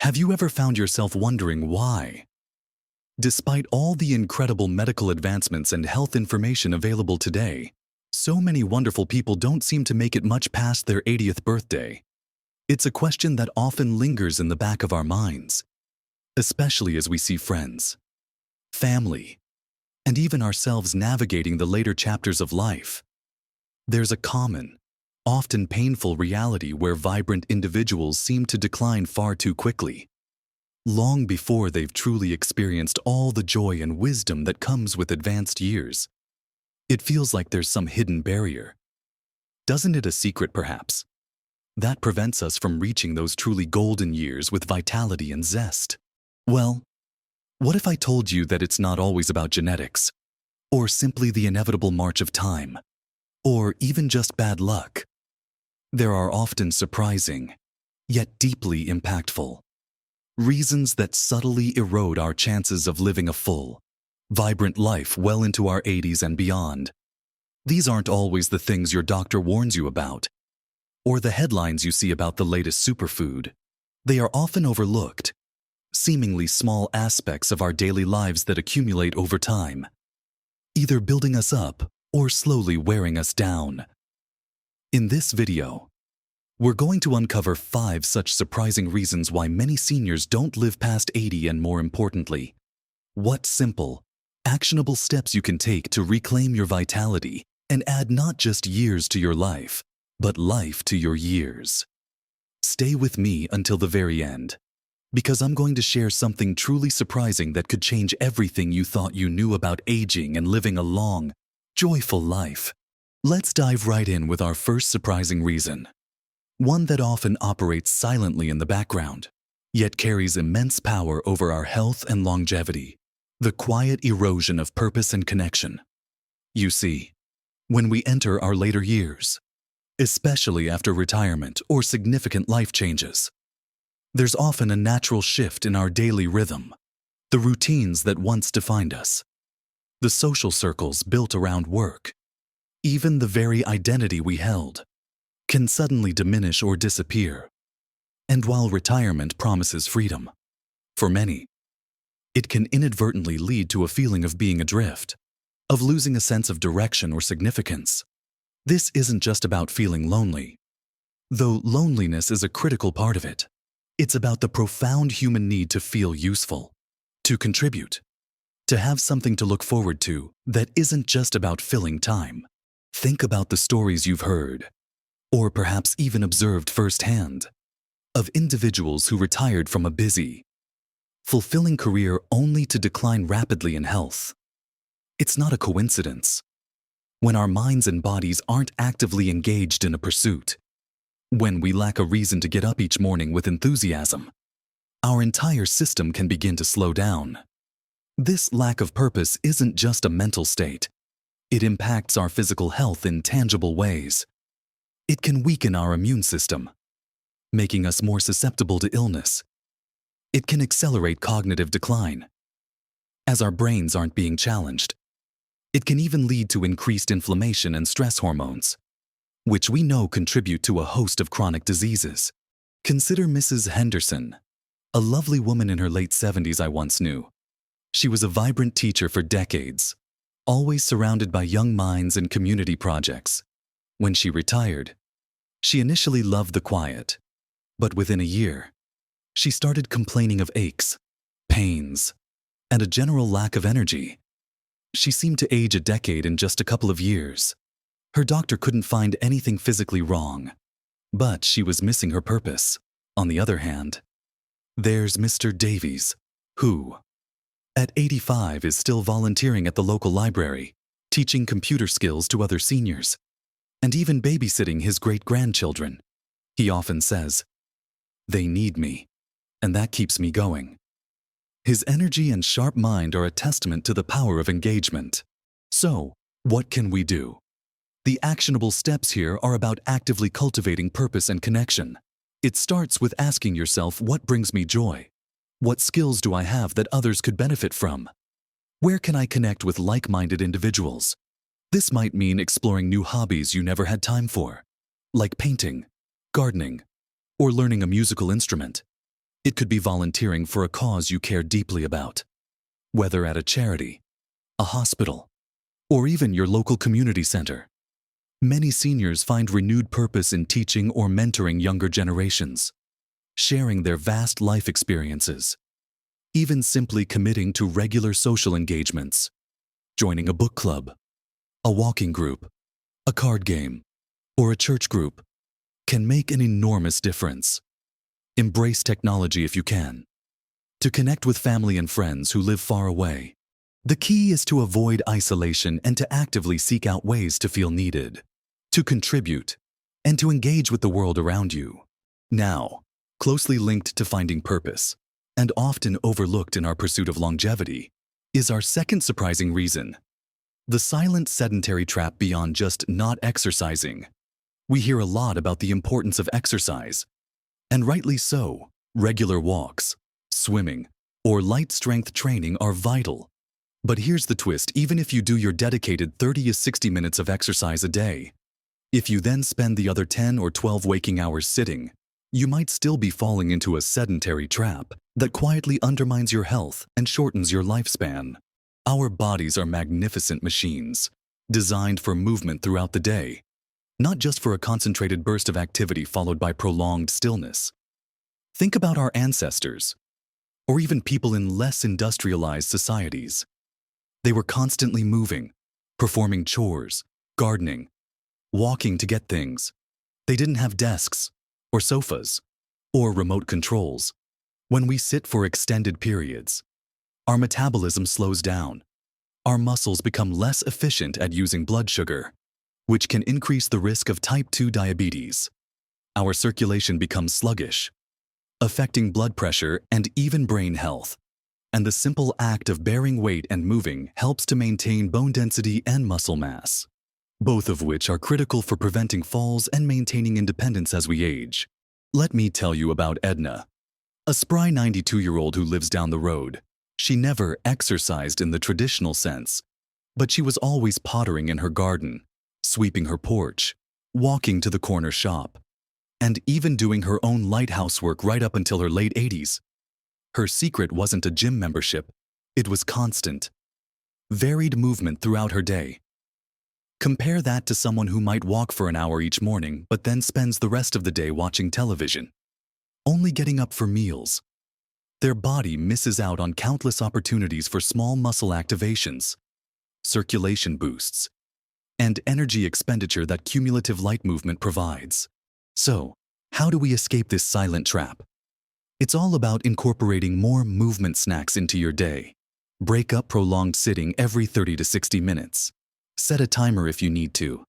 Have you ever found yourself wondering why? Despite all the incredible medical advancements and health information available today, so many wonderful people don't seem to make it much past their 80th birthday. It's a question that often lingers in the back of our minds, especially as we see friends, family, and even ourselves navigating the later chapters of life. There's a common, often painful reality where vibrant individuals seem to decline far too quickly, long before they've truly experienced all the joy and wisdom that comes with advanced years. It feels like there's some hidden barrier. Doesn't it a secret, perhaps, that prevents us from reaching those truly golden years with vitality and zest? Well, what if I told you that it's not always about genetics, or simply the inevitable march of time, or even just bad luck? There are often surprising, yet deeply impactful, reasons that subtly erode our chances of living a full, vibrant life well into our 80s and beyond. These aren't always the things your doctor warns you about, or the headlines you see about the latest superfood. They are often overlooked, seemingly small aspects of our daily lives that accumulate over time, either building us up or slowly wearing us down. In this video, we're going to uncover 5 such surprising reasons why many seniors don't live past 80, and more importantly, what simple, actionable steps you can take to reclaim your vitality and add not just years to your life, but life to your years. Stay with me until the very end, because I'm going to share something truly surprising that could change everything you thought you knew about aging and living a long, joyful life. Let's dive right in with our first surprising reason, one that often operates silently in the background, yet carries immense power over our health and longevity: the quiet erosion of purpose and connection. You see, when we enter our later years, especially after retirement or significant life changes, there's often a natural shift in our daily rhythm. The routines that once defined us, the social circles built around work, even the very identity we held, can suddenly diminish or disappear. And while retirement promises freedom, for many, it can inadvertently lead to a feeling of being adrift, of losing a sense of direction or significance. This isn't just about feeling lonely, though loneliness is a critical part of it. It's about the profound human need to feel useful, to contribute, to have something to look forward to that isn't just about filling time. Think about the stories you've heard, or perhaps even observed firsthand, of individuals who retired from a busy, fulfilling career only to decline rapidly in health. It's not a coincidence. When our minds and bodies aren't actively engaged in a pursuit, when we lack a reason to get up each morning with enthusiasm, our entire system can begin to slow down. This lack of purpose isn't just a mental state. It impacts our physical health in tangible ways. It can weaken our immune system, making us more susceptible to illness. It can accelerate cognitive decline, as our brains aren't being challenged. It can even lead to increased inflammation and stress hormones, which we know contribute to a host of chronic diseases. Consider Mrs. Henderson, a lovely woman in her late 70s I once knew. She was a vibrant teacher for decades, always surrounded by young minds and community projects. When she retired, she initially loved the quiet, but within a year, she started complaining of aches, pains, and a general lack of energy. She seemed to age a decade in just a couple of years. Her doctor couldn't find anything physically wrong, but she was missing her purpose. On the other hand, there's Mr. Davies, who, at 85, is still volunteering at the local library, teaching computer skills to other seniors, and even babysitting his great-grandchildren. He often says, "They need me, and that keeps me going." His energy and sharp mind are a testament to the power of engagement. So, what can we do? The actionable steps here are about actively cultivating purpose and connection. It starts with asking yourself, what brings me joy? What skills do I have that others could benefit from? Where can I connect with like-minded individuals? This might mean exploring new hobbies you never had time for, like painting, gardening, or learning a musical instrument. It could be volunteering for a cause you care deeply about, whether at a charity, a hospital, or even your local community center. Many seniors find renewed purpose in teaching or mentoring younger generations, sharing their vast life experiences, even simply committing to regular social engagements, joining a book club, a walking group, a card game, or a church group can make an enormous difference. Embrace technology if you can, to connect with family and friends who live far away. The key is to avoid isolation and to actively seek out ways to feel needed, to contribute, and to engage with the world around you. Now, closely linked to finding purpose, and often overlooked in our pursuit of longevity, is our second surprising reason: the silent sedentary trap beyond just not exercising. We hear a lot about the importance of exercise, and rightly so. Regular walks, swimming, or light strength training are vital. But here's the twist: even if you do your dedicated 30 to 60 minutes of exercise a day, if you then spend the other 10 or 12 waking hours sitting, you might still be falling into a sedentary trap that quietly undermines your health and shortens your lifespan. Our bodies are magnificent machines, designed for movement throughout the day, not just for a concentrated burst of activity followed by prolonged stillness. Think about our ancestors, or even people in less industrialized societies. They were constantly moving, performing chores, gardening, walking to get things. They didn't have desks, or sofas, or remote controls. When we sit for extended periods, our metabolism slows down. Our muscles become less efficient at using blood sugar, which can increase the risk of type 2 diabetes. Our circulation becomes sluggish, affecting blood pressure and even brain health. And the simple act of bearing weight and moving helps to maintain bone density and muscle mass, both of which are critical for preventing falls and maintaining independence as we age. Let me tell you about Edna, a spry 92-year-old who lives down the road. She never exercised in the traditional sense, but she was always pottering in her garden, sweeping her porch, walking to the corner shop, and even doing her own light housework right up until her late 80s. Her secret wasn't a gym membership, it was constant, varied movement throughout her day. Compare that to someone who might walk for an hour each morning but then spends the rest of the day watching television, only getting up for meals. Their body misses out on countless opportunities for small muscle activations, circulation boosts, and energy expenditure that cumulative light movement provides. So, how do we escape this silent trap? It's all about incorporating more movement snacks into your day. Break up prolonged sitting every 30 to 60 minutes. Set a timer if you need to.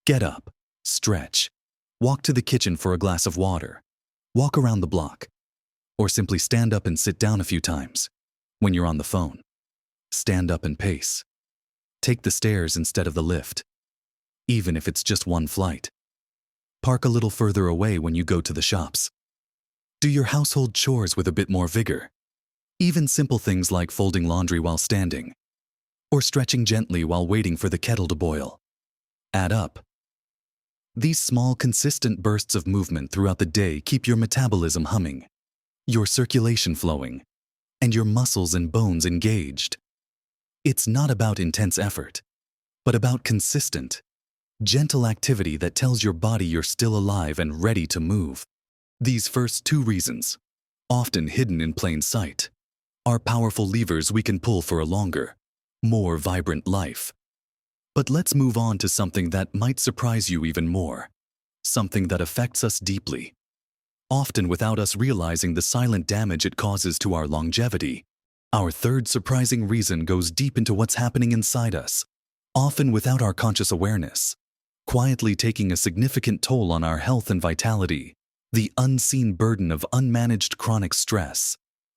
Get up, stretch, walk to the kitchen for a glass of water, walk around the block, or simply stand up and sit down a few times. When you're on the phone, stand up and pace. Take the stairs instead of the lift, even if it's just one flight. Park a little further away when you go to the shops. Do your household chores with a bit more vigor. Even simple things like folding laundry while standing, or stretching gently while waiting for the kettle to boil, add up. These small, consistent bursts of movement throughout the day keep your metabolism humming, your circulation flowing, and your muscles and bones engaged. It's not about intense effort, but about consistent, gentle activity that tells your body you're still alive and ready to move. These first two reasons, often hidden in plain sight, are powerful levers we can pull for a longer, more vibrant life. But let's move on to something that might surprise you even more, something that affects us deeply, often without us realizing the silent damage it causes to our longevity. Our third surprising reason goes deep into what's happening inside us, often without our conscious awareness, quietly taking a significant toll on our health and vitality: the unseen burden of unmanaged chronic stress.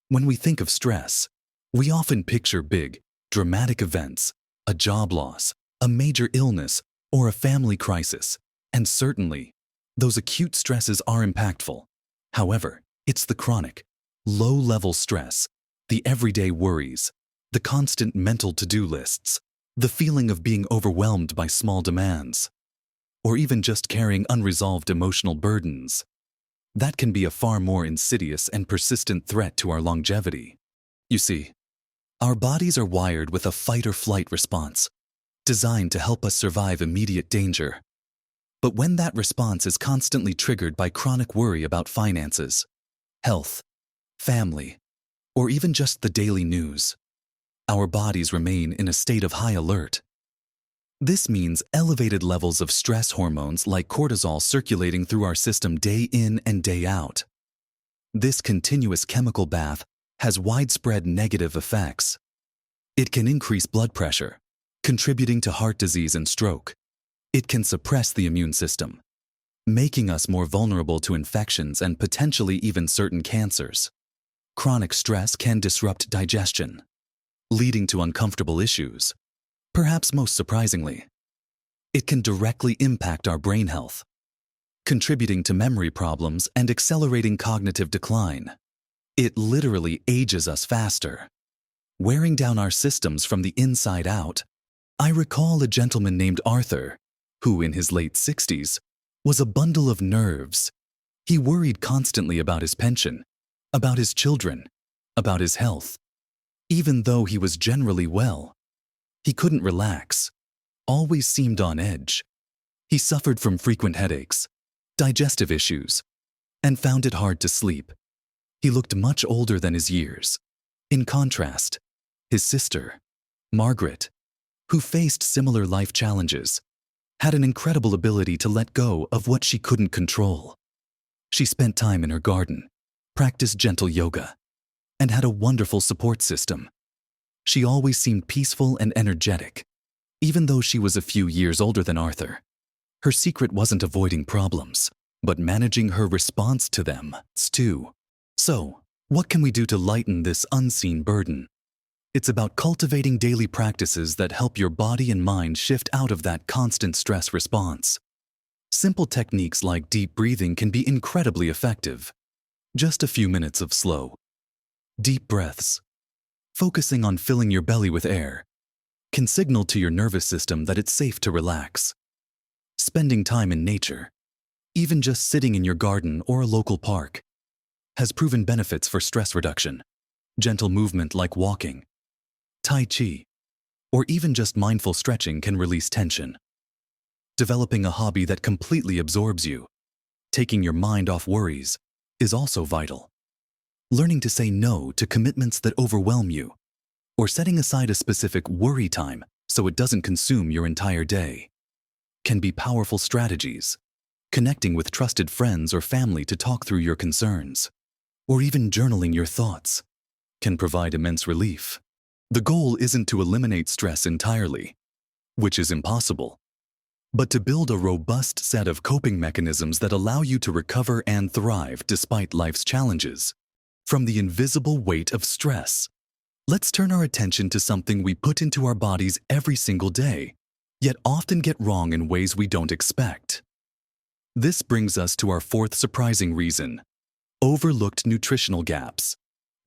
When we think of stress, we often picture big, dramatic events, a job loss, a major illness, or a family crisis. And certainly, those acute stresses are impactful. However, it's the chronic, low-level stress, the everyday worries, the constant mental to-do lists, the feeling of being overwhelmed by small demands, or even just carrying unresolved emotional burdens. that can be a far more insidious and persistent threat to our longevity. You see, our bodies are wired with a fight-or-flight response, designed to help us survive immediate danger. But when that response is constantly triggered by chronic worry about finances, health, family, or even just the daily news, our bodies remain in a state of high alert. This means elevated levels of stress hormones like cortisol circulating through our system day in and day out. This continuous chemical bath has widespread negative effects. It can increase blood pressure, contributing to heart disease and stroke. It can suppress the immune system, making us more vulnerable to infections and potentially even certain cancers. Chronic stress can disrupt digestion, leading to uncomfortable issues. Perhaps most surprisingly, it can directly impact our brain health, contributing to memory problems and accelerating cognitive decline. It literally ages us faster, wearing down our systems from the inside out. I recall a gentleman named Arthur, who in his late 60s was a bundle of nerves. He worried constantly about his pension, about his children, about his health. Even though he was generally well, he couldn't relax, always seemed on edge. He suffered from frequent headaches, digestive issues, and found it hard to sleep. He looked much older than his years. In contrast, his sister, Margaret, who faced similar life challenges, had an incredible ability to let go of what she couldn't control. She spent time in her garden, practiced gentle yoga, and had a wonderful support system. She always seemed peaceful and energetic, even though she was a few years older than Arthur. Her secret wasn't avoiding problems, but managing her response to them, too. So, what can we do to lighten this unseen burden? It's about cultivating daily practices that help your body and mind shift out of that constant stress response. Simple techniques like deep breathing can be incredibly effective. Just a few minutes of slow, deep breaths, focusing on filling your belly with air, can signal to your nervous system that it's safe to relax. Spending time in nature, even just sitting in your garden or a local park, has proven benefits for stress reduction. Gentle movement like walking, Tai Chi, or even just mindful stretching can release tension. Developing a hobby that completely absorbs you, taking your mind off worries, is also vital. Learning to say no to commitments that overwhelm you, or setting aside a specific worry time so it doesn't consume your entire day, can be powerful strategies. Connecting with trusted friends or family to talk through your concerns, or even journaling your thoughts, can provide immense relief. The goal isn't to eliminate stress entirely, which is impossible, but to build a robust set of coping mechanisms that allow you to recover and thrive despite life's challenges. From the invisible weight of stress, let's turn our attention to something we put into our bodies every single day, yet often get wrong in ways we don't expect. This brings us to our fourth surprising reason: overlooked nutritional gaps.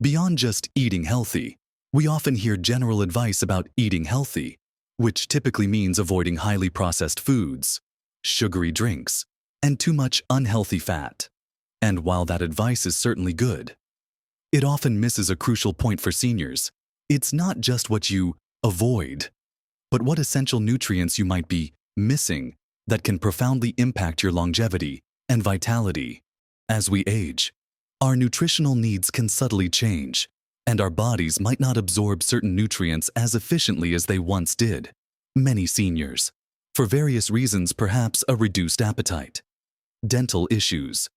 Beyond just eating healthy, we often hear general advice about eating healthy, which typically means avoiding highly processed foods, sugary drinks, and too much unhealthy fat. And while that advice is certainly good, it often misses a crucial point for seniors. It's not just what you avoid, but what essential nutrients you might be missing that can profoundly impact your longevity and vitality. As we age, our nutritional needs can subtly change, and our bodies might not absorb certain nutrients as efficiently as they once did. Many seniors, for various reasons, perhaps a reduced appetite, dental issues,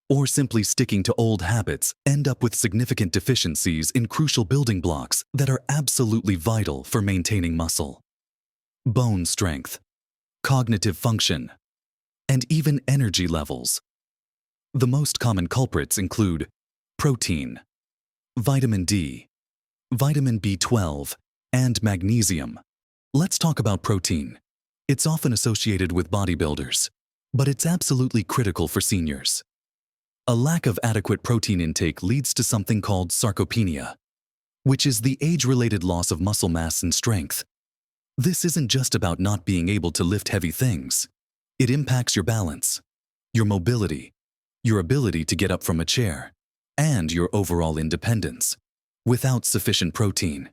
or simply sticking to old habits, end up with significant deficiencies in crucial building blocks that are absolutely vital for maintaining muscle, bone strength, cognitive function, and even energy levels. The most common culprits include protein, vitamin D, vitamin B12, and magnesium. Let's talk about protein. It's often associated with bodybuilders, but it's absolutely critical for seniors. A lack of adequate protein intake leads to something called sarcopenia, which is the age-related loss of muscle mass and strength. This isn't just about not being able to lift heavy things. It impacts your balance, your mobility, your ability to get up from a chair, and your overall independence. Without sufficient protein,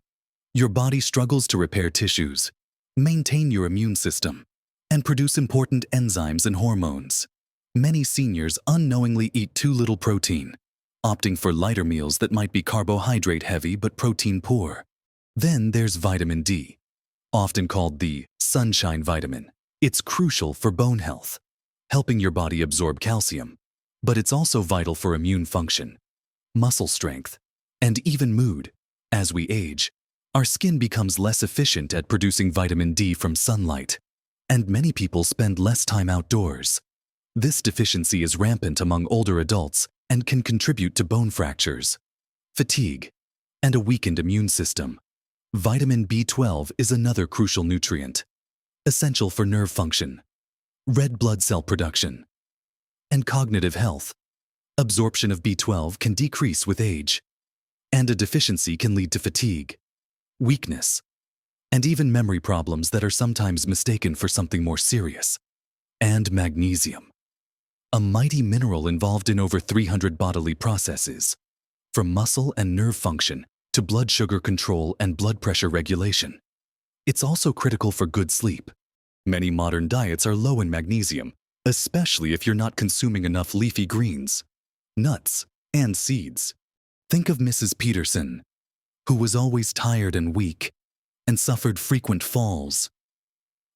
your body struggles to repair tissues, maintain your immune system, and produce important enzymes and hormones. Many seniors unknowingly eat too little protein, opting for lighter meals that might be carbohydrate-heavy but protein-poor. Then there's vitamin D, often called the sunshine vitamin. It's crucial for bone health, helping your body absorb calcium, but it's also vital for immune function, muscle strength, and even mood. As we age, our skin becomes less efficient at producing vitamin D from sunlight, and many people spend less time outdoors. This deficiency is rampant among older adults and can contribute to bone fractures, fatigue, and a weakened immune system. Vitamin B12 is another crucial nutrient, essential for nerve function, red blood cell production, and cognitive health. Absorption of B12 can decrease with age, and a deficiency can lead to fatigue, weakness, and even memory problems that are sometimes mistaken for something more serious. And magnesium, a mighty mineral involved in over 300 bodily processes, from muscle and nerve function to blood sugar control and blood pressure regulation. It's also critical for good sleep. Many modern diets are low in magnesium, especially if you're not consuming enough leafy greens, nuts, and seeds. Think of Mrs. Peterson, who was always tired and weak and suffered frequent falls.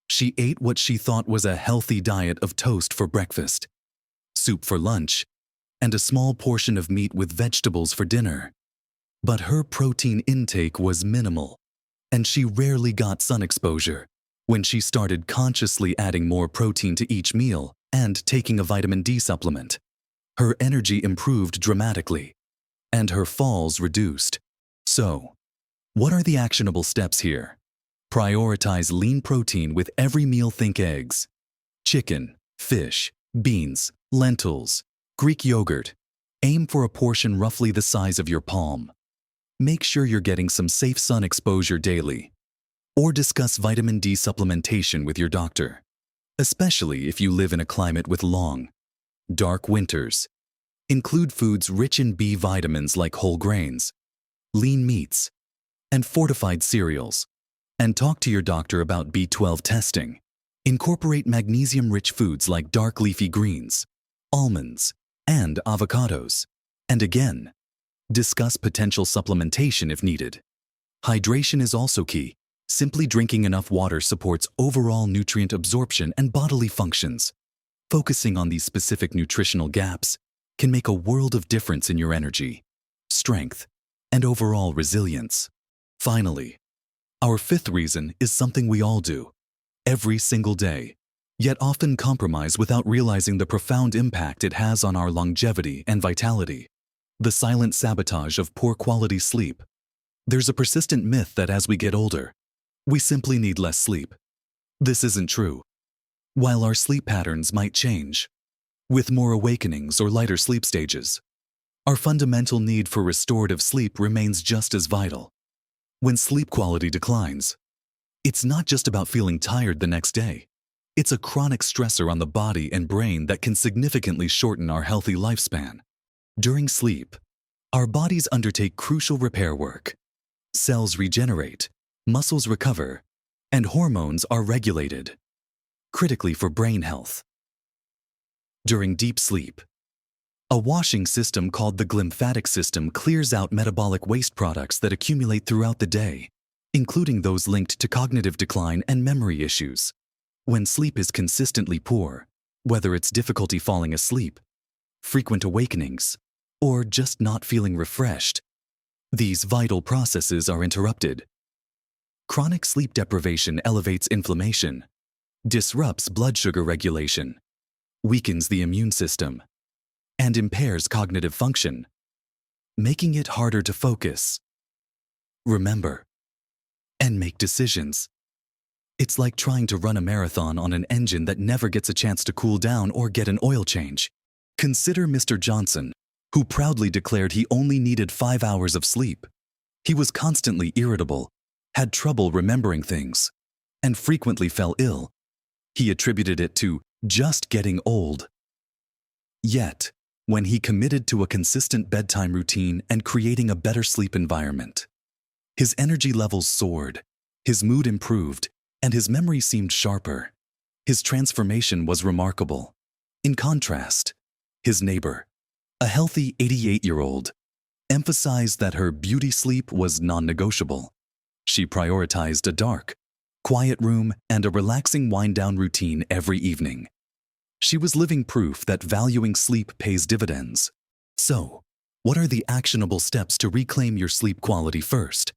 She ate what she thought was a healthy diet of toast for breakfast, soup for lunch, and a small portion of meat with vegetables for dinner. But her protein intake was minimal, and she rarely got sun exposure. When she started consciously adding more protein to each meal and taking a vitamin D supplement, her energy improved dramatically, and her falls reduced. So, what are the actionable steps here? Prioritize lean protein with every meal. Think eggs, chicken, fish, beans, lentils, Greek yogurt. Aim for a portion roughly the size of your palm. Make sure you're getting some safe sun exposure daily. Or discuss vitamin D supplementation with your doctor, especially if you live in a climate with long, dark winters. Include foods rich in B vitamins like whole grains, lean meats, and fortified cereals. And talk to your doctor about B12 testing. Incorporate magnesium-rich foods like dark leafy greens, almonds, and avocados. And again, discuss potential supplementation if needed. Hydration is also key. Simply drinking enough water supports overall nutrient absorption and bodily functions. Focusing on these specific nutritional gaps can make a world of difference in your energy, strength, and overall resilience. Finally, our fifth reason is something we all do, every single day, yet often compromise without realizing the profound impact it has on our longevity and vitality. The silent sabotage of poor quality sleep. There's a persistent myth that as we get older, we simply need less sleep. This isn't true. While our sleep patterns might change, with more awakenings or lighter sleep stages, our fundamental need for restorative sleep remains just as vital. When sleep quality declines, it's not just about feeling tired the next day. It's a chronic stressor on the body and brain that can significantly shorten our healthy lifespan. During sleep, our bodies undertake crucial repair work. Cells regenerate, muscles recover, and hormones are regulated, critically for brain health. During deep sleep, a washing system called the glymphatic system clears out metabolic waste products that accumulate throughout the day, including those linked to cognitive decline and memory issues. When sleep is consistently poor, whether it's difficulty falling asleep, frequent awakenings, or just not feeling refreshed, these vital processes are interrupted. Chronic sleep deprivation elevates inflammation, disrupts blood sugar regulation, weakens the immune system, and impairs cognitive function, making it harder to focus, remember, and make decisions. It's like trying to run a marathon on an engine that never gets a chance to cool down or get an oil change. Consider Mr. Johnson, who proudly declared he only needed 5 hours of sleep. He was constantly irritable, had trouble remembering things, and frequently fell ill. He attributed it to just getting old. Yet, when he committed to a consistent bedtime routine and creating a better sleep environment. His energy levels soared, his mood improved, and his memory seemed sharper. His transformation was remarkable. In contrast, his neighbor, a healthy 88-year-old, emphasized that her beauty sleep was non-negotiable. She prioritized a dark, quiet room and a relaxing wind-down routine every evening. She was living proof that valuing sleep pays dividends. So, what are the actionable steps to reclaim your sleep quality first?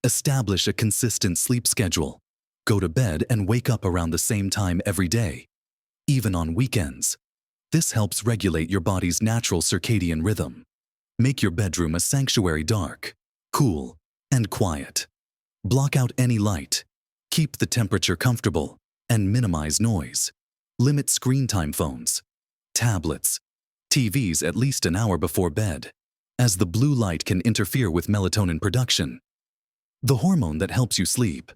Establish a consistent sleep schedule. Go to bed and wake up around the same time every day, even on weekends. This helps regulate your body's natural circadian rhythm. Make your bedroom a sanctuary, dark, cool, and quiet. Block out any light. Keep the temperature comfortable and minimize noise. Limit screen time, phones, tablets, TVs at least an hour before bed, as the blue light can interfere with melatonin production, the hormone that helps you sleep.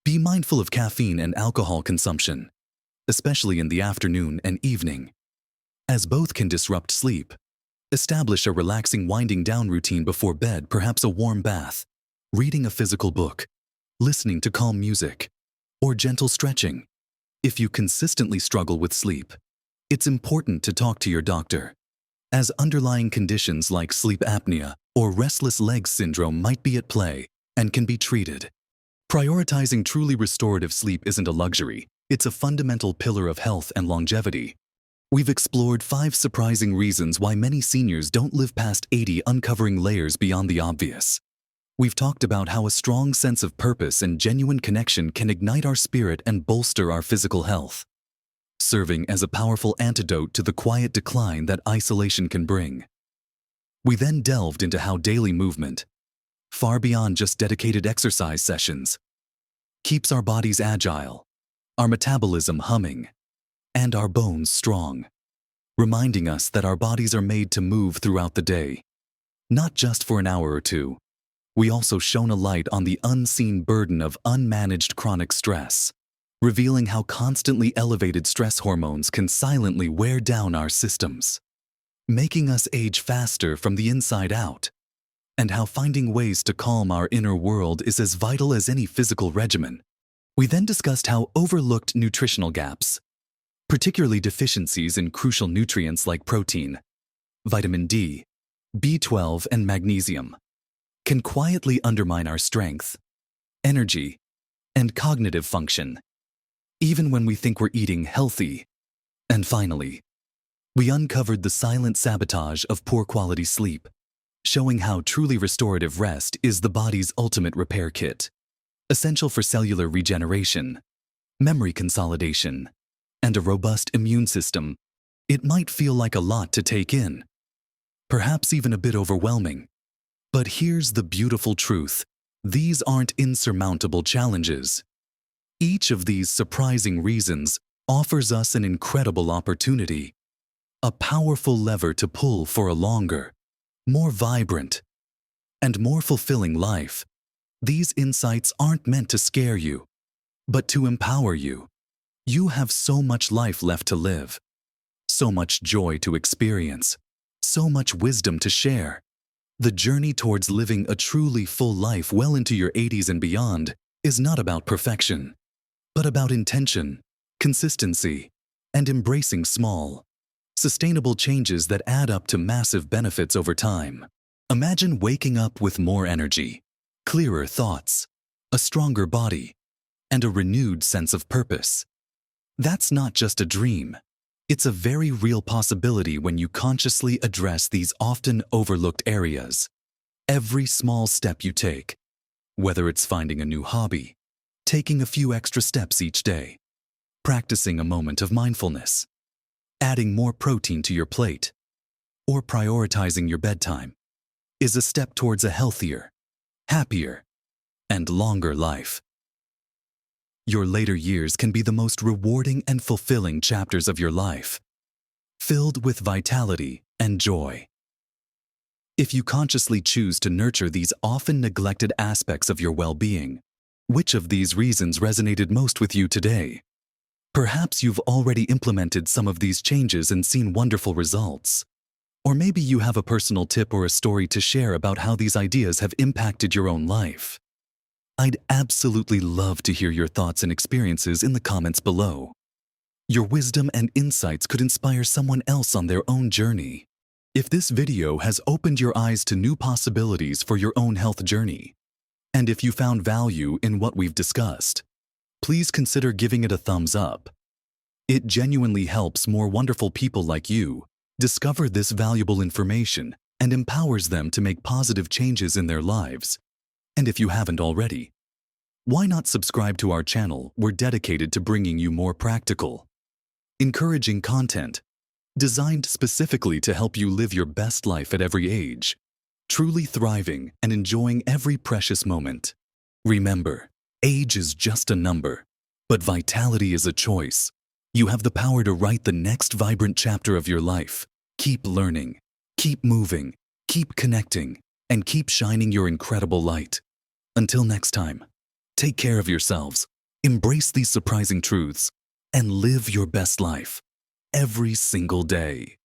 Be mindful of caffeine and alcohol consumption, especially in the afternoon and evening, as both can disrupt sleep. Establish a relaxing winding down routine before bed, perhaps a warm bath, reading a physical book, listening to calm music, or gentle stretching. If you consistently struggle with sleep, it's important to talk to your doctor, as underlying conditions like sleep apnea or restless legs syndrome might be at play and can be treated. Prioritizing truly restorative sleep isn't a luxury, it's a fundamental pillar of health and longevity. We've explored 5 surprising reasons why many seniors don't live past 80, uncovering layers beyond the obvious. We've talked about how a strong sense of purpose and genuine connection can ignite our spirit and bolster our physical health, serving as a powerful antidote to the quiet decline that isolation can bring. We then delved into how daily movement, far beyond just dedicated exercise sessions, keeps our bodies agile, our metabolism humming, and our bones strong, reminding us that our bodies are made to move throughout the day, not just for an hour or two. We also shone a light on the unseen burden of unmanaged chronic stress, revealing how constantly elevated stress hormones can silently wear down our systems, making us age faster from the inside out, and how finding ways to calm our inner world is as vital as any physical regimen. We then discussed how overlooked nutritional gaps, particularly deficiencies in crucial nutrients like protein, vitamin D, B12, and magnesium, can quietly undermine our strength, energy, and cognitive function, even when we think we're eating healthy. And finally, we uncovered the silent sabotage of poor quality sleep, showing how truly restorative rest is the body's ultimate repair kit, essential for cellular regeneration, memory consolidation, and a robust immune system. It might feel like a lot to take in, perhaps even a bit overwhelming. But here's the beautiful truth. These aren't insurmountable challenges. Each of these surprising reasons offers us an incredible opportunity, a powerful lever to pull for a longer, more vibrant, and more fulfilling life. These insights aren't meant to scare you, but to empower you. You have so much life left to live, so much joy to experience, so much wisdom to share. The journey towards living a truly full life well into your 80s and beyond is not about perfection, but about intention, consistency, and embracing small, sustainable changes that add up to massive benefits over time. Imagine waking up with more energy, clearer thoughts, a stronger body, and a renewed sense of purpose. That's not just a dream. It's a very real possibility when you consciously address these often overlooked areas. Every small step you take, whether it's finding a new hobby, taking a few extra steps each day, practicing a moment of mindfulness, adding more protein to your plate, or prioritizing your bedtime, is a step towards a healthier, happier, and longer life. Your later years can be the most rewarding and fulfilling chapters of your life, filled with vitality and joy. If you consciously choose to nurture these often neglected aspects of your well-being, which of these reasons resonated most with you today? Perhaps you've already implemented some of these changes and seen wonderful results. Or maybe you have a personal tip or a story to share about how these ideas have impacted your own life. I'd absolutely love to hear your thoughts and experiences in the comments below. Your wisdom and insights could inspire someone else on their own journey. If this video has opened your eyes to new possibilities for your own health journey, and if you found value in what we've discussed, please consider giving it a thumbs up. It genuinely helps more wonderful people like you discover this valuable information and empowers them to make positive changes in their lives. And if you haven't already, why not subscribe to our channel? We're dedicated to bringing you more practical, encouraging content designed specifically to help you live your best life at every age, truly thriving and enjoying every precious moment. Remember, age is just a number, but vitality is a choice. You have the power to write the next vibrant chapter of your life. Keep learning, keep moving, keep connecting, and keep shining your incredible light. Until next time, take care of yourselves, embrace these surprising truths, and live your best life every single day.